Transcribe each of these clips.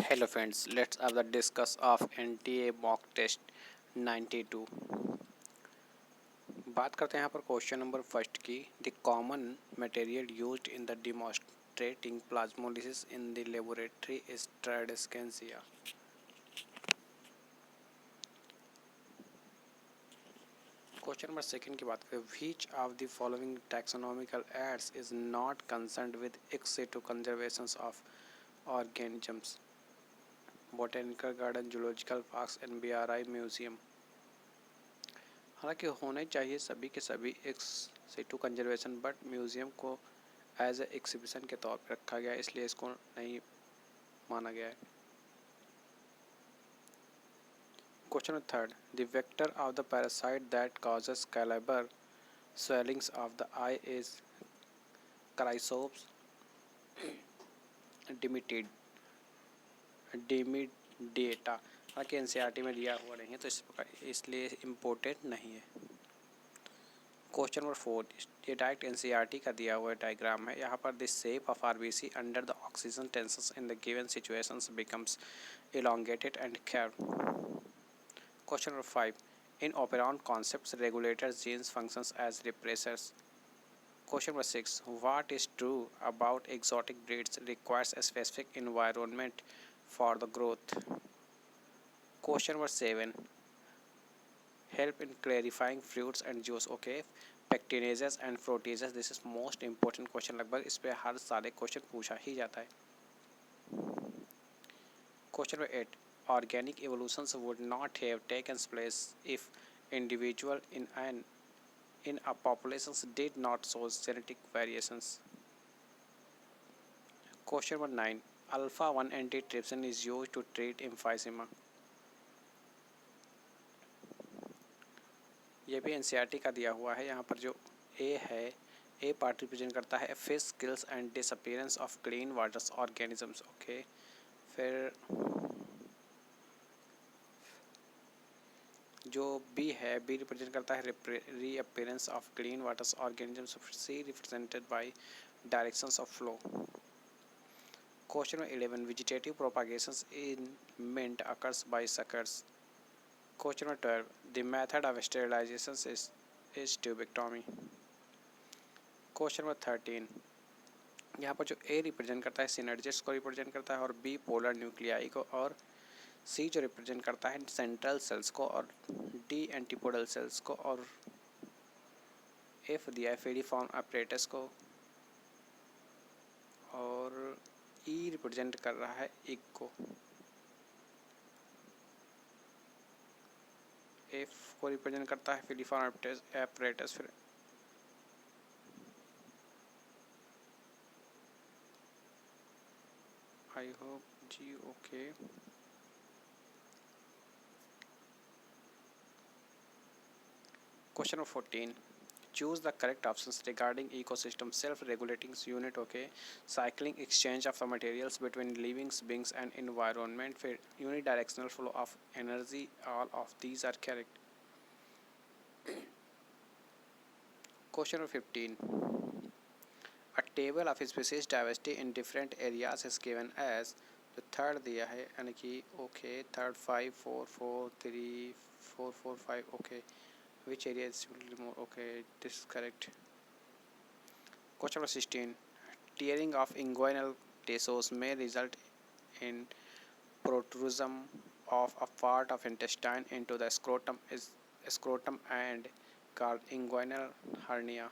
Hello friends, let's have the discuss of NTA mock test 92। बात करते हैं यहाँ पर क्वेश्चन नंबर फर्स्ट की। The common material used in the demonstrating plasmolysis in the laboratory is Tradescantia. Question number second की बात करें, which of the following taxonomical aids is not concerned with in situ conservation of organisms, botanical garden, zoological parks and BRI museum. हालांकि होने चाहिए सभी के सभी ex situ conservation, but museum को एज ए एग्जिबिशन के तौर पर रखा गया है, इसलिए इसको नहीं माना गया है। Question number third, the vector of the parasite that causes Calabar swellings of the eye is Chrysops dimidiata. हालांकि NCERT में दिया हुआ नहीं है, तो इसलिए इम्पोर्टेंट नहीं है। क्वेश्चन नंबर फोर, ये डायरेक्ट NCERT का दिया हुआ डायग्राम है। यहाँ पर the shape of RBC under the oxygen tension in the given situations becomes elongated and curved. Question number 5. In operant concepts, regulators genes functions as repressors. Question number 6. What is true about exotic breeds requires a specific environment for the growth? Question number 7. Help in clarifying fruits and juice. Okay. Pectinases and proteases. This is most important question. लगभग इस पे हर सारे question पूछा ही जाता है। Question number 8. Organic evolutions would not have taken place if individual in a populations did not show genetic variations. Question number 9. Alpha 1 antitrypsin is used to treat emphysema. ये भी NCERT का दिया हुआ है। यहाँ पर जो A है, A पार्ट रिप्रेजेंट करता है fish kills and disappearance of clean waters organisms. Okay, फिर जो बी है, बी रिप्रेजेंट करता है reappearance of clean waters organisms. C represented by directions of flow. Question number 11, vegetative propagations in mint occurs by suckers. Question number 12, the method of sterilization is tubectomy. Question number 13, यहाँ पर जो A represent करता है synergist को represent करता है, और B polar nuclei को, और सी जो रिप्रेजेंट करता है सेंट्रल सेल्स को, और डी एंटीपोडल सेल्स को, और एफ दिया है फेडिफॉर्म अपरेटस को, और ई रिप्रेजेंट कर रहा है इग को। एफ को रिप्रेजेंट करता है फेडिफॉर्म अपरेटस, फिर आई होप जी okay. Question number 14. Choose the correct options regarding ecosystem self-regulating unit. Okay, cycling exchange of the materials between living beings and environment, unidirectional flow of energy. All of these are correct. Question number 15. A table of species diversity in different areas is given as, जो third दिया है यानी कि okay, third 5 4 4 3 4 4 5। Okay, which area is more? Okay, this is correct. Question number 16. Tearing of inguinal tissues may result in protrusion of a part of intestine into the scrotum and called inguinal hernia.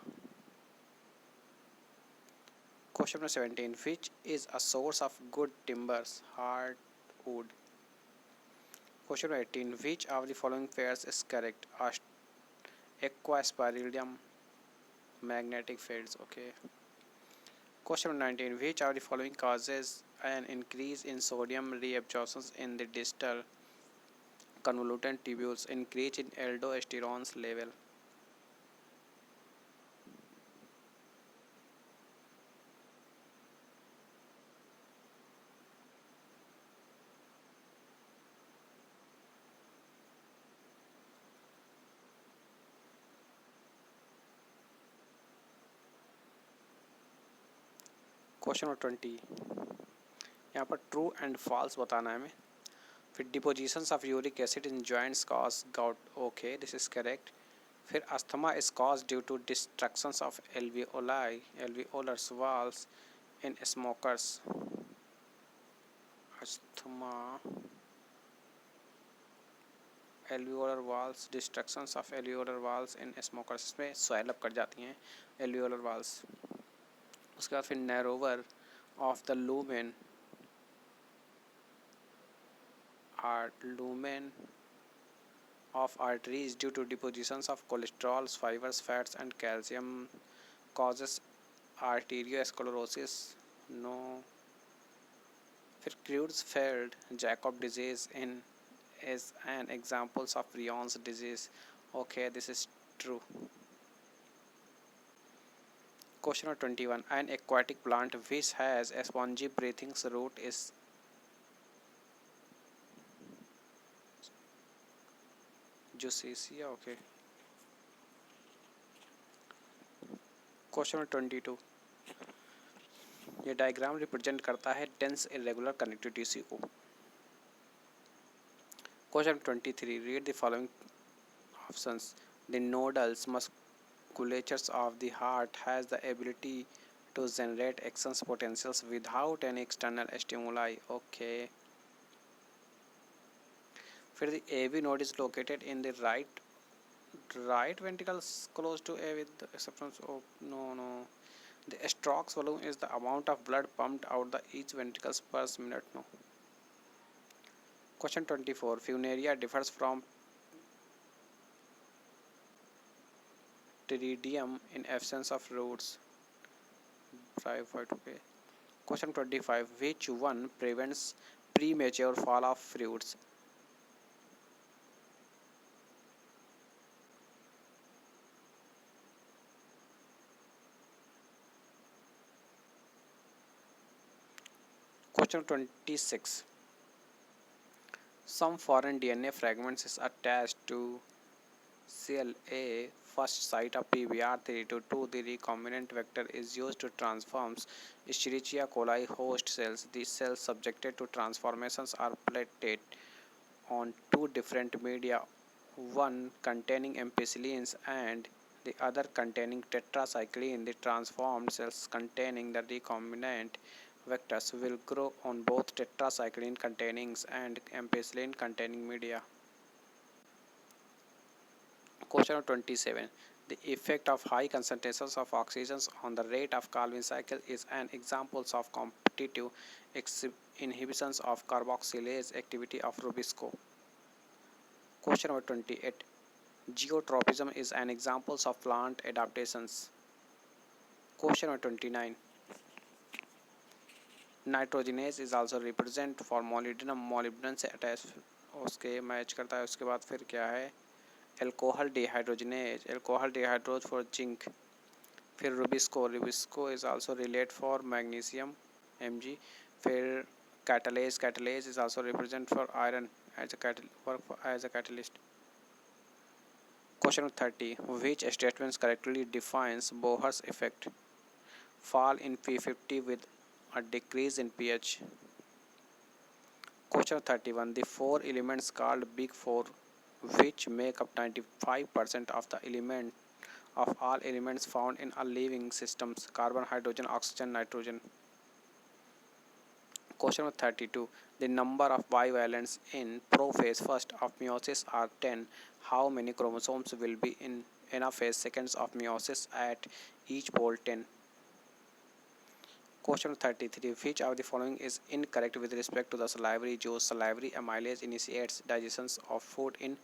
Question number 17. Which is a source of good timbers? Hardwood. Question number 18. Which of the following pairs is correct? Aquasporidium, magnetic fields. Okay. Question number 19. Which of the following causes an increase in sodium reabsorption in the distal convoluted tubules? Increase in aldosterone's level. Question number 20, यहाँ पर true and false बताना है हमें। फिर depositions of uric acid in joints cause gout, okay this is correct. फिर asthma is cause due to destructions of alveolars walls in smokers. Asthma, alveolar walls, destructions of alveolar walls in smokers, में swell up कर जाती हैं alveolar walls. उसके बाद फिर narrower of the lumen of arteries due to depositions of cholesterol, fibers, fats and calcium causes arteriosclerosis, no। फिर Creutzfeldt Jakob disease in is an examples of Rion's disease, okay this is true। Question number 21, an aquatic plant which has a spongy breathing root is Jussicia, okay। Question number 22, ये diagram represent करता है dense irregular connective tissue को। Question 23, read the following options. The nodules musculatures of the heart has the ability to generate access potentials without any external stimuli, okay। फिर the AV node is located in the right ventricle close to A with the exceptions of no। The stroke volume is the amount of blood pumped out the each ventricles per minute, no। Question 24, funaria differs from pteridinium in absence of roots, bryophyte, okay। Question 25, which one prevents premature fall of fruits? Question 26, some foreign DNA fragments is attached to CLA first site of PBR322. The recombinant vector is used to transform Escherichia coli host cells. These cells subjected to transformations are plated on two different media, one containing ampicillins and the other containing tetracycline. The transformed cells containing the recombinant vectors will grow on both tetracycline containing and ampicillin containing media. Question number 27. The effect of high concentrations of oxygens on the rate of Calvin cycle is an example of competitive inhibitions of carboxylase activity of Rubisco. Question number 28. Geotropism is an example of plant adaptations. Question number 29. Nitrogenase is also represent for molybdenum, molybdenum से attach उसके match करता है। उसके बाद फिर क्या है, alcohol dehydrogenase, alcohol dehydrogenase for zinc। फिर Rubisco is also relate for magnesium Mg। फिर catalase is also represent for iron as a catalyst। Question 30, which statements correctly defines Bohr's effect? Fall in P50 with a decrease in pH. Question 31, the four elements called Big Four which make up 95% of the element of all elements found in all living systems: carbon, hydrogen, oxygen, nitrogen. Question 32, the number of bivalents in prophase first of meiosis are 10. How many chromosomes will be in anaphase seconds of meiosis at each pole? 10. Question 33, which of the following is incorrect with respect to the salivary juice? Salivary amylase initiates digestion of food in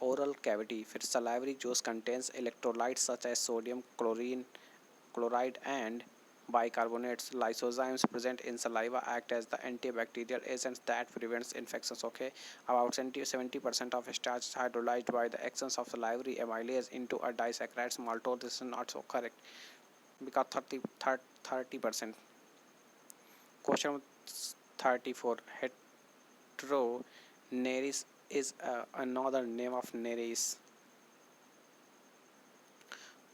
oral cavity. फिर salivary juice contains electrolytes such as sodium chloride and bicarbonates. Lysozymes present in saliva act as the antibacterial agents that prevents infections, okay। About 70% of starch is hydrolyzed by the actions of salivary amylase into a disaccharide maltose. This is not so correct because 30%. Question 34, heteronereis is another name of Nereis.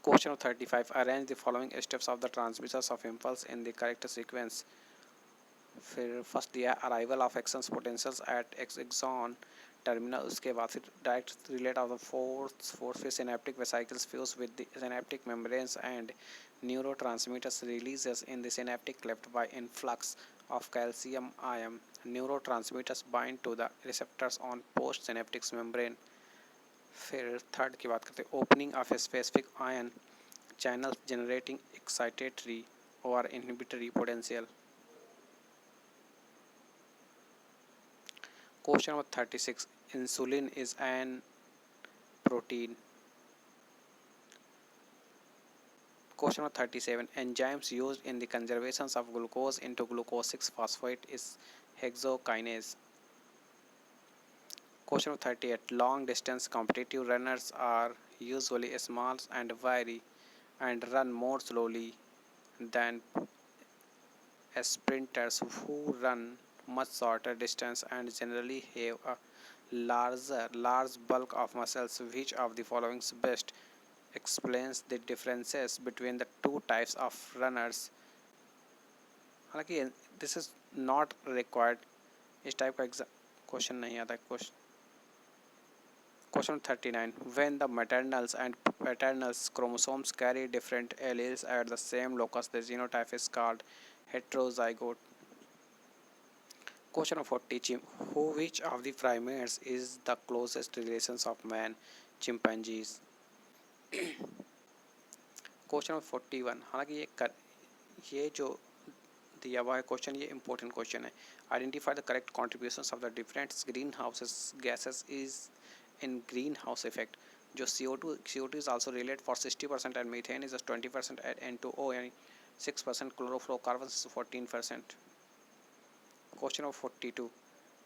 Question 35, arrange the following steps of the transmissions of impulse in the correct sequence. फिर first दिया है arrival of actions potentials at axon terminal, उसके बाद फिर direct relate of the force फिर synaptic vesicles fuse with the synaptic membranes and neurotransmitters releases in the synaptic cleft by influx of calcium ion. Neurotransmitters bind to the receptors on postsynaptic membrane. फिर third की बात करते हैं opening of specific ion channel generating excitatory और inhibitory potential. Question number 36. Insulin is an protein. Question number 37. Enzymes used in the conversion of glucose into glucose 6-phosphate is hexokinase. Question number 38. Long distance competitive runners are usually small and wiry and run more slowly than sprinters who run much shorter distance and generally have a large bulk of muscles. Which of the following best explains the differences between the two types of runners? हालांकि this is not required, इस type का exam question नहीं आता. Question 39. When the maternal and paternal chromosomes carry different alleles at the same locus, the genotype is called heterozygote. Question 40. Which of the primates is the closest relations of man? Chimpanzees. Question 41. हालांकि ये जो दिया हुआ है question ये important question है. Identify the correct contributions of the different green houses gases is in greenhouse effect. जो CO2 is also related for 60% and methane is 20% at N2O यानी 6%, chlorofluorocarbons is 14%. Question of 42.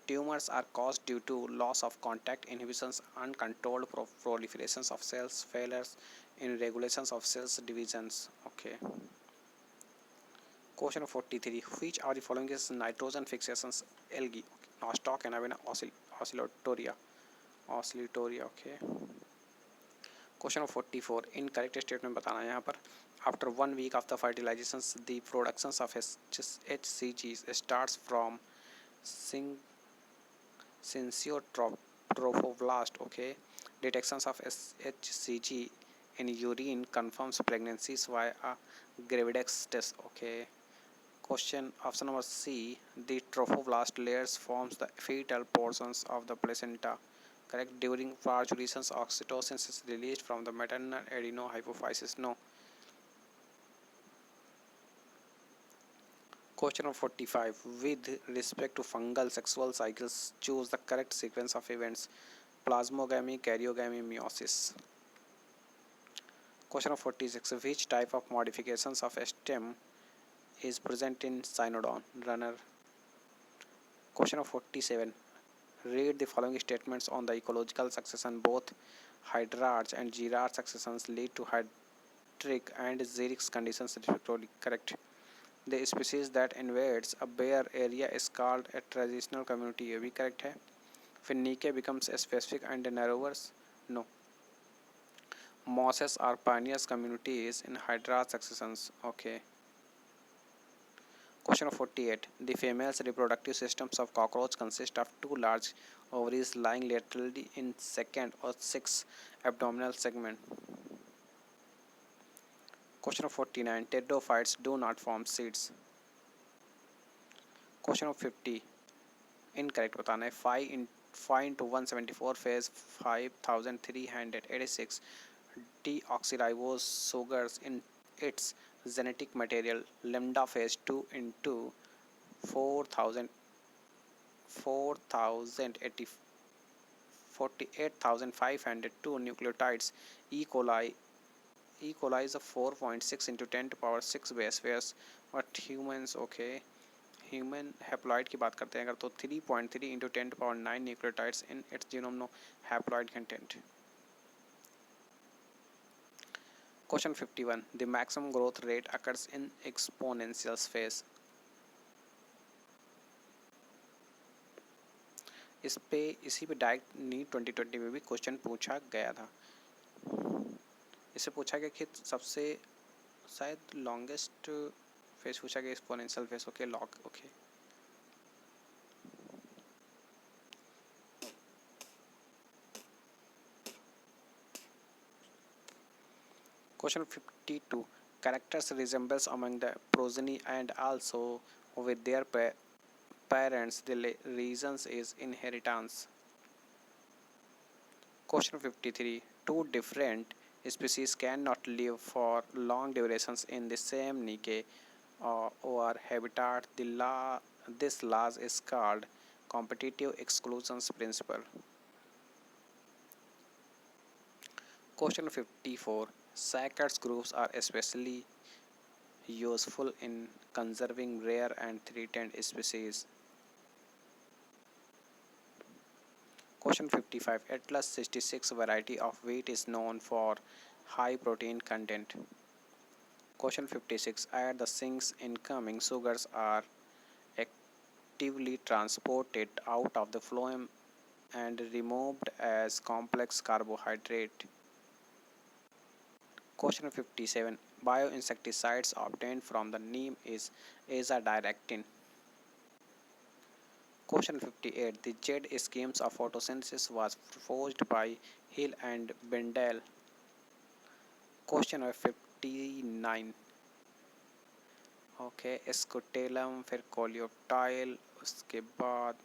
Tumors are caused due to loss of contact inhibitions, uncontrolled proliferations of cells, failures in regulations of cells divisions. Okay. Question of 43. Which of the following is nitrogen fixations? Algae, Nostoc, Anabaena, Oscillatoria. Okay. Question of 44. Incorrect statement बताना है यहाँ पर. After 1 week of the fertilizations, the productions of HCG starts from syncytiotropoblast. Okay. Detections of HCG in urine confirms pregnancies via Gravidex test. Okay. Question option number C. The trophoblast layers forms the fetal portions of the placenta. Correct. During parturition, oxytocin is released from the maternal adenohypophysis. No. Question number 45. With respect to fungal sexual cycles, choose the correct sequence of events. Plasmogamy, karyogamy, meiosis. Question number 46. Which type of modifications of stem is present in cynodon runner? Question number 47. Read the following statements on the ecological succession. Both hydrarch and girarch successions lead to hydric and xeric conditions respectively. Correct. The species that invades a bare area is called a transitional community. ये भी correct है. फिर Nikke becomes specific and narrower. No. Mosses are pioneers communities in hydrarch successions. Okay. Question of 48. The female's reproductive systems of cockroach consist of 2 large ovaries lying laterally in 2nd or 6th abdominal segment. Question of 49. Pteridophytes do not form seeds. Question of 50. Incorrect बताना है. 5 into 174 phase 5386 deoxyribose sugars in its genetic material. Lambda phase 2 into 48,502 nucleotides. E. coli is a 4.6 into 10 to power 6 base pairs. But humans, okay, human haploid की बात करते हैं अगर तो 3.3 into 10 to power 9 nucleotides in its genome. No haploid content. Question 51. The maximum growth rate occurs in exponential phase. इसी पे direct NEET 2020 में भी क्वेश्चन पूछा गया था. इससे पूछा गया कि सबसे शायद लॉन्गेस्ट फेज पूछा गया exponential phase. Okay log. Okay Question 52. Characters resembles among the progeny and also with their parents. The reasons is inheritance. Question 53. Two different species cannot live for long durations in the same niche or habitat. This law is called competitive exclusion principle. Question 54. Sacchards groups are especially useful in conserving rare and threatened species. Question 55. Atlas 66 variety of wheat is known for high protein content. Question 56. At the sinks, incoming sugars are actively transported out of the phloem and removed as complex carbohydrate. Question 57. Bioinsecticides obtained from the neem is azadirachtin. Question 58. The jet schemes of photosynthesis was proposed by Hill and Bendel. Question 59. Okay स्कोटेलम फिर coleoptile उसके बाद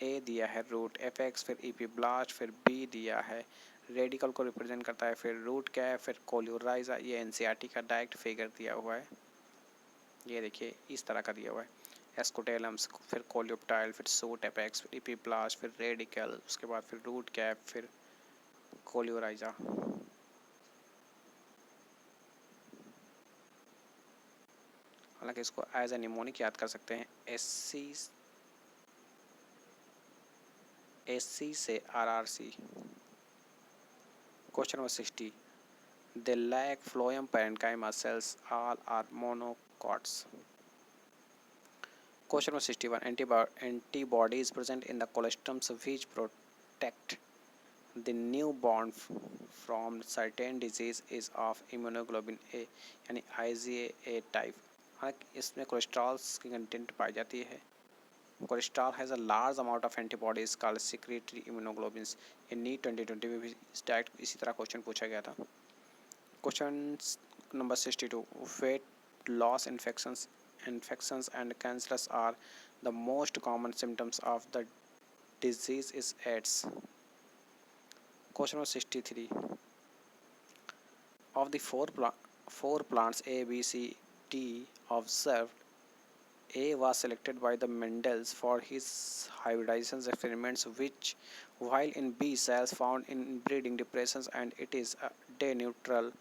ए दिया है root apex फिर epiblast फिर B दिया है radical को रिप्रेजेंट करता है फिर रूट कैप फिर कोल्यूराइजा ये एनसीईआरटी का डायरेक्ट फिगर दिया हुआ है ये देखिए इस तरह का दिया हुआ है एस्कोटेलम्स फिर कोलियोप्टाइल फिर सूट एपेक्स फिर इपीब्लास्ट फिर रेडिकल उसके बाद फिर रूट कैप फिर कोल्यूराइजा हालांकि इसको एज ए निमोनिक याद कर सकते हैं एससी से RRC question number 60 they lack phloem parenchyma cells all are monocots. Question number 61 antibodies present in the colostoms which protect the newborn from certain disease is of immunoglobulin A यानी IgA type. हालांकि इसमें cholesterol की content पाई जाती है cholesterol has a large amount of antibodies called secretory immunoglobins ये NEET 2020 में भी डायरेक्ट इसी तरह क्वेश्चन पूछा गया था question number 62 weight loss infections and cancers are the most common symptoms of the disease is AIDS. Question number 63 of the four plants A, B, C, D observed, A was selected by the Mendels for his hybridization experiments, which, while in B cells found in breeding depressions, and it is a day neutral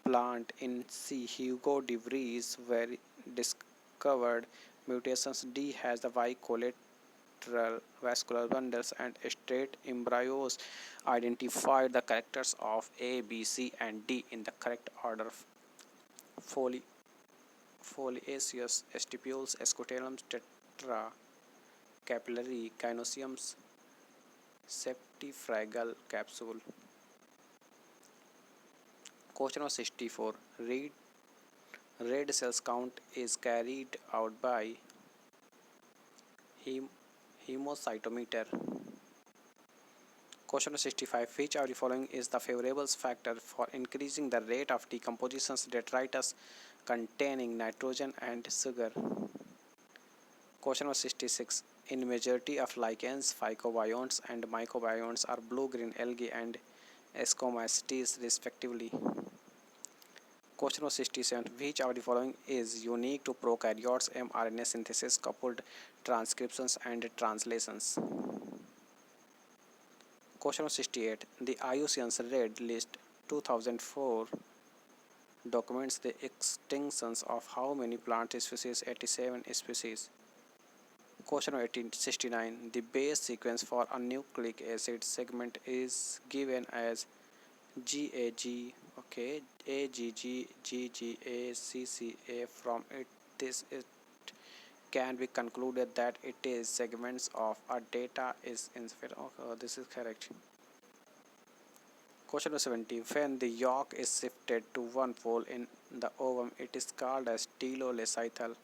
plant. In C, Hugo de Vries were discovered mutations. D has the Y collateral vascular bundles and straight embryos. Identified the characters of A, B, C, and D in the correct order. Foliaceous stipules, Scotelum tetra, capillary, Gynoeciums, septifragal capsule. Question number 64. Red cells count is carried out by hemocytometer. Question number 65. Which of the following is the favorable factor for increasing the rate of decomposition? Detritus containing nitrogen and sugar. Question number 66. In majority of lichens, phycobionts and mycobionts are blue-green algae and Scomacetes respectively. Question number 67. Which of the following is unique to prokaryotes? mRNA synthesis, coupled transcriptions and translations. Question number 68. The IUCN's Red List 2004 documents the extinctions of how many plant species? 87 species. Question number 69. The base sequence for a nucleic acid segment is given as GAG, okay, AGG, GGA, CCA. From it can be concluded that it is segments of a data is insufficient. Okay, this is correct. Question number 70. When the yolk is shifted to one pole in the ovum, it is called as telolecithal.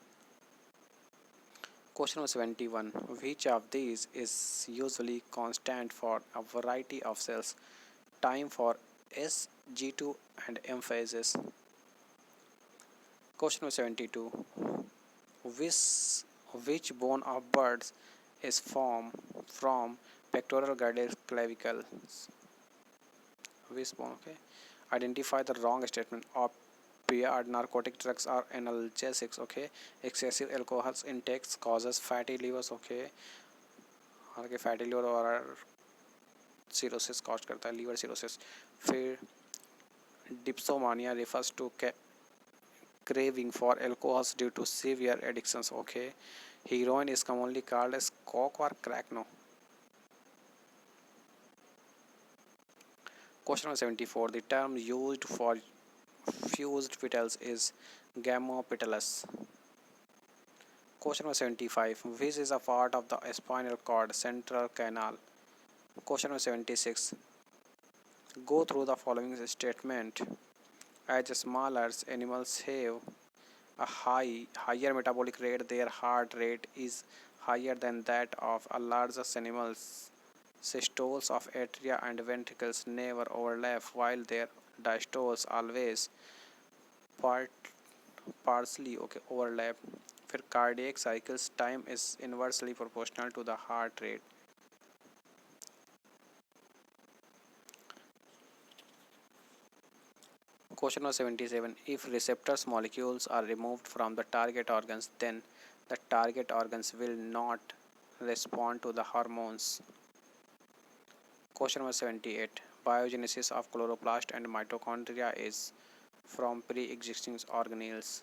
Question number 71. Which of these is usually constant for a variety of cells? Time for S G2 and M phases. Question number 72. Which, which bone of birds is formed from pectoral girdle clavicles? Which bone? Okay. Identify the wrong statement. Opioid narcotic drugs are analgesics. Okay. Excessive alcohol intake causes fatty livers. Okay. हालांकि fatty liver और cirrhosis cause करता है, liver cirrhosis. फिर डिप्सोमानिया refers to craving for alcohols due to severe addictions. Okay. Heroin is commonly called as coke or crack. No. Question number 74. The term used for fused petals is gamopetalous. Question number 75. Which is a part of the spinal cord central canal? Question number 76. Go through the following statement. As smaller animals have a higher metabolic rate, their heart rate is higher than that of a larger animals. Systoles of atria and ventricles never overlap, while their diastoles always partially overlap. फिर cardiac cycles time is inversely proportional to the heart rate. Question number 77. If receptors molecules are removed from the target organs, then the target organs will not respond to the hormones. Question number 78. Biogenesis of chloroplast and mitochondria is from pre-existing organelles.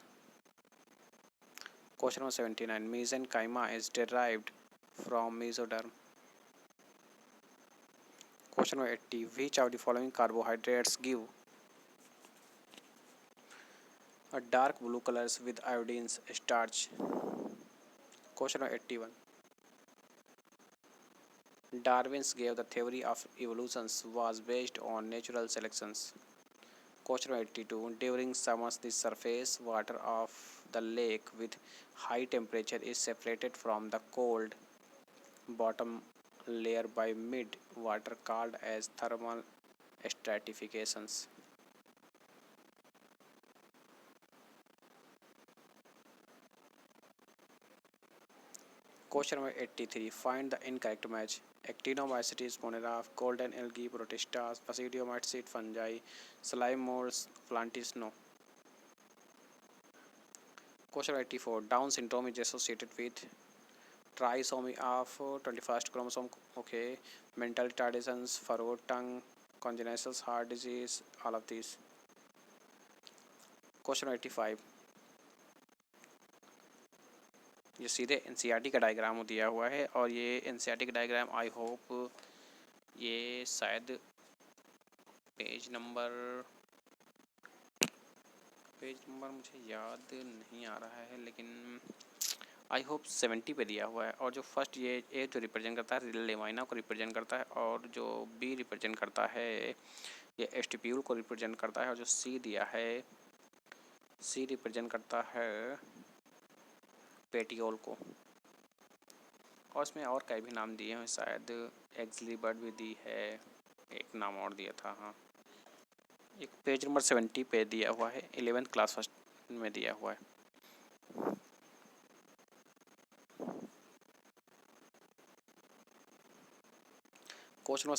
Question number 79. Mesenchyma is derived from mesoderm. Question number 80. Which of the following carbohydrates give a dark blue colors with iodines starch? Question number 81. Darwin's gave the theory of evolution was based on natural selections. Question number 82. During summers, the surface water of the lake with high temperature is separated from the cold bottom layer by mid water called as thermal stratifications. Question number 83. Find the incorrect match. Actinomycetes monera, golden algae, protistas, basidiomycete fungi, slime molds, plantis. No. Question 84. Down syndrome is associated with trisomy of 21st chromosome. Okay. Mental retardations, furrowed tongue, congenital heart disease, all of these. Question 85. ये सीधे NCERT का diagram दिया हुआ है और ये NCERT का diagram I hope ये शायद पेज नंबर मुझे याद नहीं आ रहा है, लेकिन आई होप 70 पे दिया हुआ है. और जो फर्स्ट ये ए जो रिप्रेजेंट करता है लेवाइना को रिप्रेजेंट करता है, और जो बी रिप्रेजेंट करता है ये एस्टिप्यूल को रिप्रेजेंट करता है, और जो सी दिया है सी रिप्रेजेंट करता है पेटियोल को. और इसमें और कई भी नाम दिए हैं, शायद एक्सली बर्ड भी दी है, एक नाम और दिया था. हाँ, एक पेज नंबर 70 पे दिया हुआ है, 11th क्लास फर्स्ट में दिया हुआ है. Question number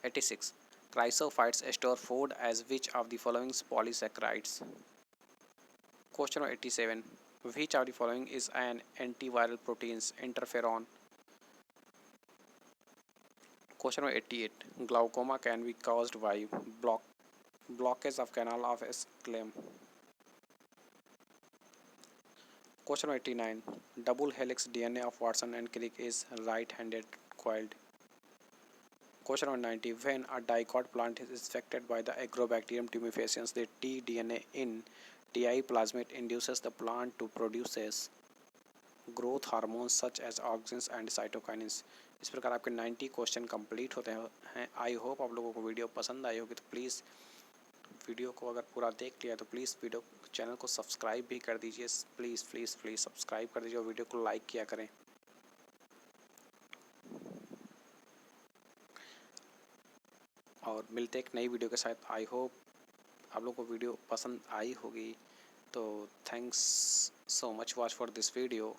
86. Chrysophytes store food as which of the following polysaccharides? Question number 87. Which of the following is an antiviral proteins? Interferon. Question number 88. Glaucoma can be caused by blockage of canal of Schlemm. Question number 89. Double helix DNA of Watson and Crick is right-handed coiled. Question number 90. When a dicot plant is affected by the Agrobacterium tumefaciens, the tDNA in Ti plasmid induces the plant to produce growth hormones such as auxins and cytokinins. इस प्रकार आपके 90 question complete होते हैं. I hope आप लोगों को video पसंद आई होगी. तो प्लीज़ वीडियो को अगर पूरा देख लिया तो प्लीज़ वीडियो चैनल को सब्सक्राइब भी कर दीजिए. प्लीज़ प्लीज़ प्लीज़ सब्सक्राइब कर दीजिए और वीडियो को लाइक किया करें. और मिलते एक नई वीडियो के साथ। आई होप आप लोग को वीडियो पसंद आई होगी। तो thanks so much watch for this video.